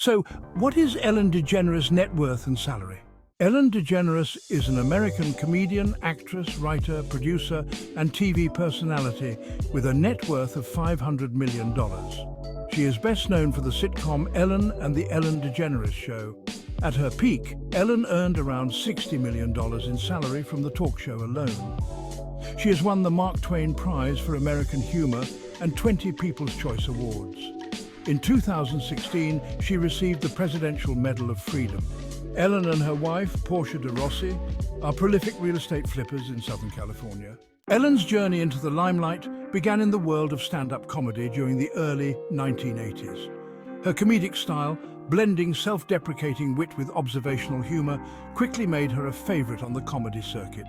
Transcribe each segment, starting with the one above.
So, what is Ellen DeGeneres' net worth and salary? Ellen DeGeneres is an American comedian, actress, writer, producer, and TV personality with a net worth of $500 million. She is best known for the sitcom Ellen and the Ellen DeGeneres Show. At her peak, Ellen earned around $60 million in salary from the talk show alone. She has won the Mark Twain Prize for American Humor and 20 People's Choice Awards. In 2016, she received the Presidential Medal of Freedom. Ellen and her wife, Portia de Rossi, are prolific real estate flippers in Southern California. Ellen's journey into the limelight began in the world of stand-up comedy during the early 1980s. Her comedic style, blending self-deprecating wit with observational humor, quickly made her a favorite on the comedy circuit.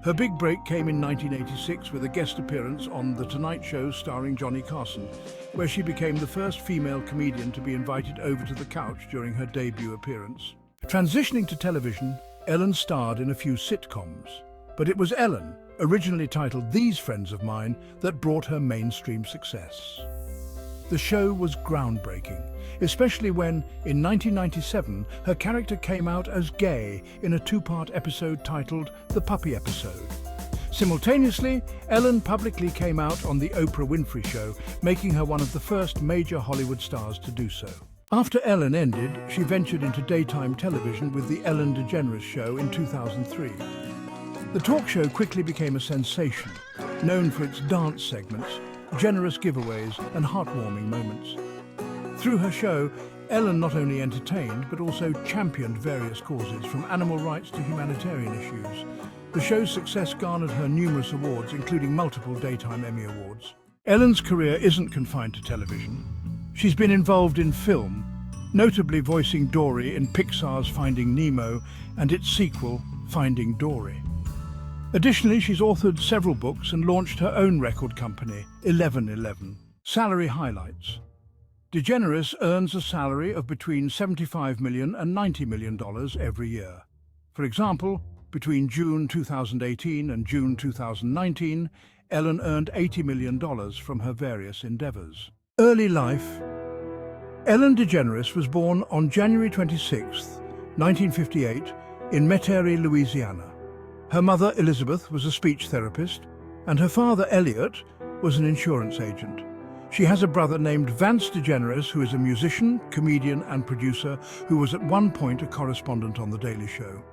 Her big break came in 1986 with a guest appearance on The Tonight Show starring Johnny Carson, where she became the first female comedian to be invited over to the couch during her debut appearance. Transitioning to television, Ellen starred in a few sitcoms. But it was Ellen, originally titled These Friends of Mine, that brought her mainstream success. The show was groundbreaking, especially when, in 1997, her character came out as gay in a two-part episode titled The Puppy Episode. Simultaneously, Ellen publicly came out on The Oprah Winfrey Show, making her one of the first major Hollywood stars to do so. After Ellen ended, she ventured into daytime television with The Ellen DeGeneres Show in 2003. The talk show quickly became a sensation, known for its dance segments, generous giveaways, and heartwarming moments. Through her show, Ellen not only entertained but also championed various causes, from animal rights to humanitarian issues. The show's success garnered her numerous awards, including multiple Daytime Emmy Awards. Ellen's career isn't confined to television. She's been involved in film, notably voicing Dory in Pixar's Finding Nemo and its sequel, Finding Dory. Additionally, she's authored several books and launched her own record company, 1111. Salary highlights. DeGeneres earns a salary of between $75 million and $90 million every year. For example, between June 2018 and June 2019, Ellen earned $80 million from her various endeavors. Early life. Ellen DeGeneres was born on January 26, 1958, in Metairie, Louisiana. Her mother, Elizabeth, was a speech therapist, and her father, Elliot, was an insurance agent. She has a brother named Vance DeGeneres, who is a musician, comedian, and producer who was at one point a correspondent on The Daily Show.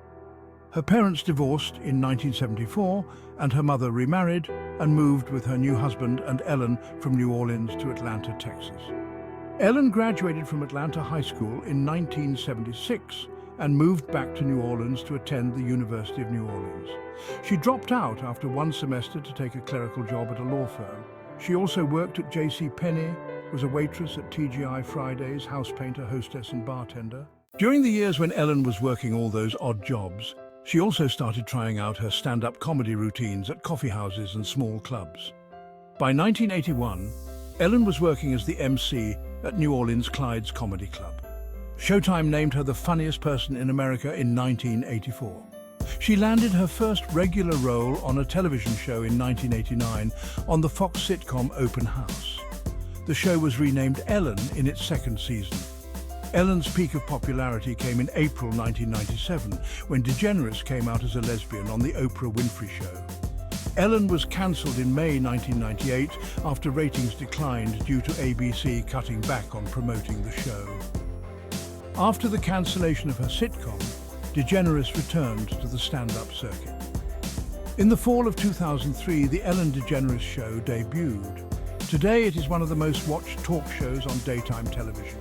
Her parents divorced in 1974, and her mother remarried and moved with her new husband and Ellen from New Orleans to Atlanta, Texas. Ellen graduated from Atlanta High School in 1976 and moved back to New Orleans to attend the University of New Orleans. She dropped out after one semester to take a clerical job at a law firm. She also worked at J.C. Penney, was a waitress at TGI Fridays, house painter, hostess, and bartender. During the years when Ellen was working all those odd jobs, she also started trying out her stand-up comedy routines at coffee houses and small clubs. By 1981, Ellen was working as the MC at New Orleans' Clyde's Comedy Club. Showtime named her the funniest person in America in 1984. She landed her first regular role on a television show in 1989 on the Fox sitcom Open House. The show was renamed Ellen in its second season. Ellen's peak of popularity came in April 1997, when DeGeneres came out as a lesbian on The Oprah Winfrey Show. Ellen was cancelled in May 1998 after ratings declined due to ABC cutting back on promoting the show. After the cancellation of her sitcom, DeGeneres returned to the stand-up circuit. In the fall of 2003, The Ellen DeGeneres Show debuted. Today, it is one of the most watched talk shows on daytime television.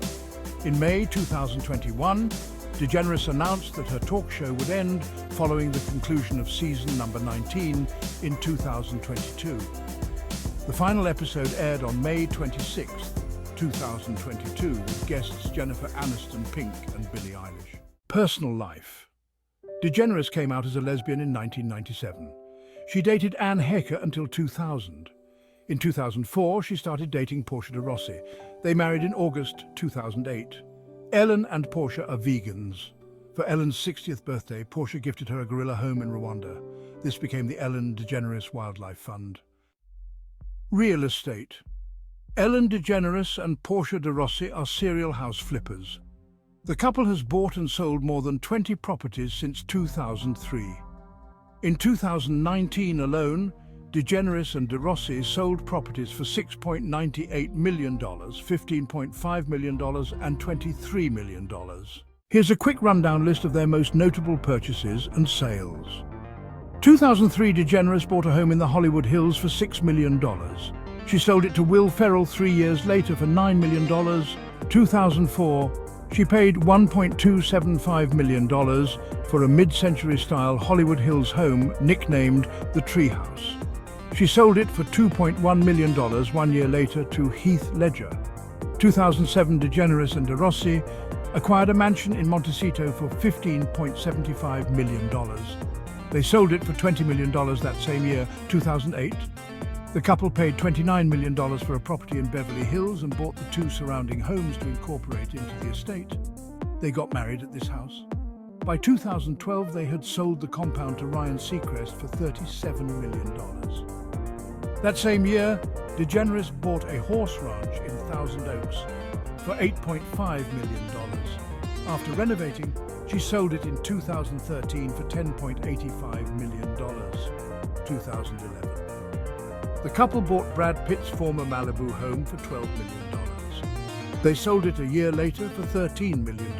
In May 2021, DeGeneres announced that her talk show would end following the conclusion of season number 19 in 2022. The final episode aired on May 26, 2022, with guests Jennifer Aniston, Pink, and Billie Eilish. Personal life. DeGeneres came out as a lesbian in 1997. She dated Anne Hecker until 2000. In 2004, she started dating Portia de Rossi. They married in August 2008. Ellen and Portia are vegans. For Ellen's 60th birthday, Portia gifted her a gorilla home in Rwanda. This became the Ellen DeGeneres Wildlife Fund. Real estate. Ellen DeGeneres and Portia de Rossi are serial house flippers. The couple has bought and sold more than 20 properties since 2003. In 2019 alone, DeGeneres and Rossi sold properties for $6.98 million, $15.5 million, and $23 million. Here's a quick rundown list of their most notable purchases and sales. 2003, DeGeneres bought a home in the Hollywood Hills for $6 million. She sold it to Will Ferrell 3 years later for $9 million. 2004, she paid $1.275 million for a mid-century style Hollywood Hills home nicknamed the Treehouse. She sold it for $2.1 million 1 year later to Heath Ledger. 2007, DeGeneres and Rossi acquired a mansion in Montecito for $15.75 million. They sold it for $20 million that same year. 2008, the couple paid $29 million for a property in Beverly Hills and bought the 2 surrounding homes to incorporate into the estate. They got married at this house. By 2012, they had sold the compound to Ryan Seacrest for $37 million. That same year, DeGeneres bought a horse ranch in Thousand Oaks for $8.5 million. After renovating, she sold it in 2013 for $10.85 million. 2011. The couple bought Brad Pitt's former Malibu home for $12 million. They sold it a year later for $13 million.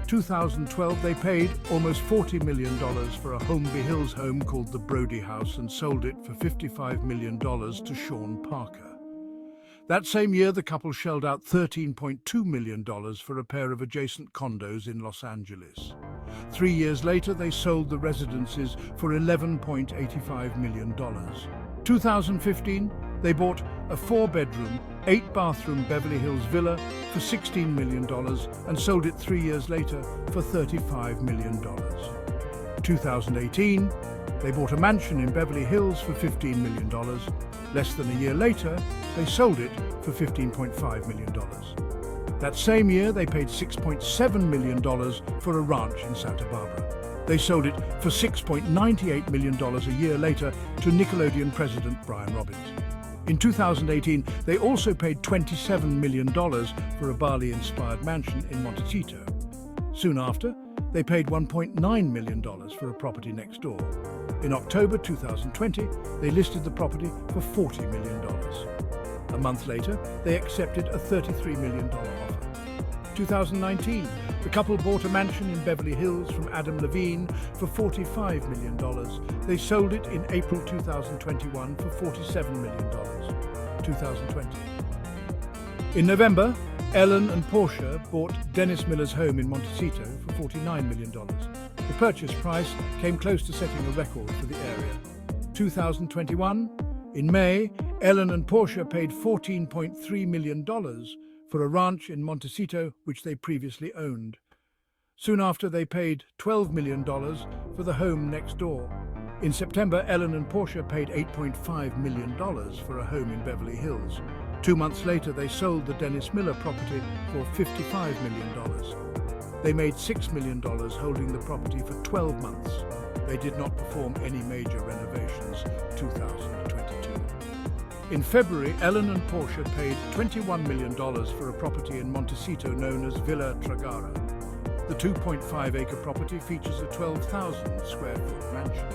2012, they paid almost $40 million for a Holmby Hills home called the Brody House and sold it for $55 million to Sean Parker. That same year, the couple shelled out $13.2 million for a pair of adjacent condos in Los Angeles. 3 years later, they sold the residences for $11.85 million. 2015, they bought a 4-bedroom, 8-bathroom Beverly Hills villa for $16 million and sold it 3 years later for $35 million. 2018, they bought a mansion in Beverly Hills for $15 million. Less than a year later, they sold it for $15.5 million. That same year, they paid $6.7 million for a ranch in Santa Barbara. They sold it for $6.98 million a year later to Nickelodeon president Brian Robbins. In 2018, they also paid $27 million for a Bali-inspired mansion in Montecito. Soon after, they paid $1.9 million for a property next door. In October 2020, they listed the property for $40 million. A month later, they accepted a $33 million offer. 2019, the couple bought a mansion in Beverly Hills from Adam Levine for $45 million. They sold it in April 2021 for $47 million. 2020. In November, Ellen and Portia bought Dennis Miller's home in Montecito for $49 million. The purchase price came close to setting a record for the area. 2021, in May, Ellen and Portia paid $14.3 million for a ranch in Montecito, which they previously owned. Soon after, they paid $12 million for the home next door. In September, Ellen and Portia paid $8.5 million for a home in Beverly Hills. 2 months later, they sold the Dennis Miller property for $55 million. They made $6 million holding the property for 12 months. They did not perform any major renovations. 2022. In February, Ellen and Portia paid $21 million for a property in Montecito known as Villa Tragara. The 2.5-acre property features a 12,000 square foot mansion.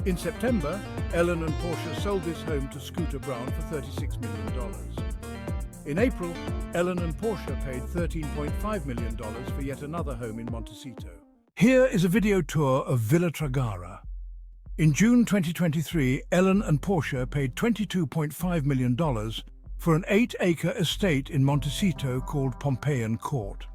In September, Ellen and Portia sold this home to Scooter Brown for $36 million. In April, Ellen and Portia paid $13.5 million for yet another home in Montecito. Here is a video tour of Villa Tragara. In June 2023, Ellen and Portia paid $22.5 million for an 8-acre estate in Montecito called Pompeian Court.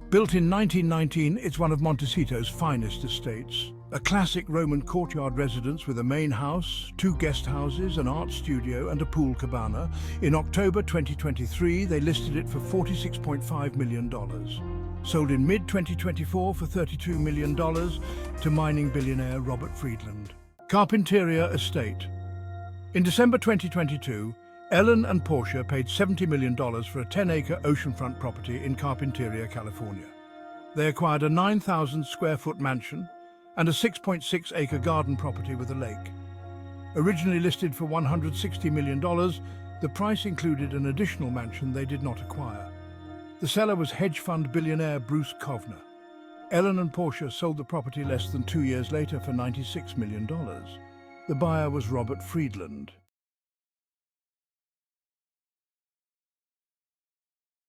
Built in 1919, it's one of Montecito's finest estates. A classic Roman courtyard residence with a main house, 2 guest houses, an art studio and a pool cabana. In October 2023, they listed it for $46.5 million. Sold in mid-2024 for $32 million to mining billionaire Robert Friedland. Carpinteria Estate. In December 2022, Ellen and Portia paid $70 million for a 10-acre oceanfront property in Carpinteria, California. They acquired a 9,000 square foot mansion and a 6.6-acre garden property with a lake. Originally listed for $160 million, the price included an additional mansion they did not acquire. The seller was hedge fund billionaire Bruce Kovner. Ellen and Portia sold the property less than 2 years later for $96 million. The buyer was Robert Friedland,